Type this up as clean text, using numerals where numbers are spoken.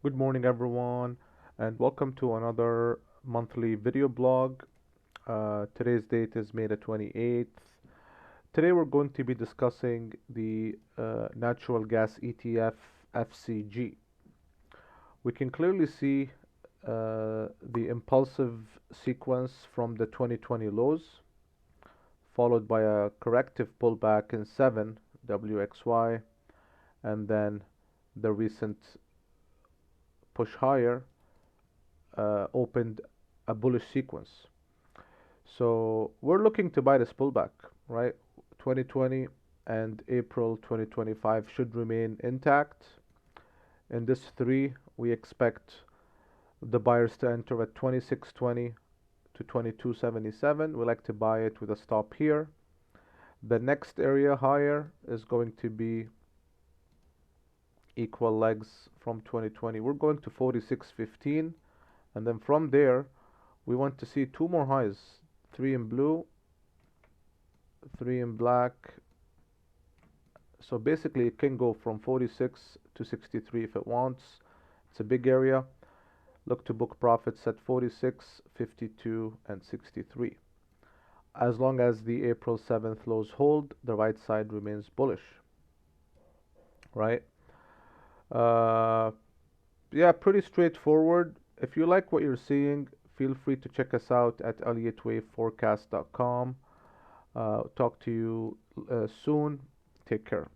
Good morning, everyone, and welcome to another monthly video blog. Today's date is May the 28th. Today, we're going to be discussing the natural gas ETF FCG. We can clearly see the impulsive sequence from the 2020 lows, followed by a corrective pullback in 7 WXY, and then the recent push higher opened a bullish sequence. So we're looking to buy this pullback, right? 2020 and April 2025 should remain intact. In this three, we expect the buyers to enter at 2620 to 2277. We like to buy it with a stop here. The next area higher is going to be equal legs from 2020. We're going to 4615, and then from there we want to see two more highs, three in blue, three in black. So basically it can go from 46 to 63 if it wants. It's a big area. Look to book profits at 46, 52, and 63. As long as the April 7th lows hold, the right side remains bullish, right? Yeah, pretty straightforward. If you like what you're seeing, feel free to check us out at Elliottwaveforecast.com. Talk to you soon. Take care.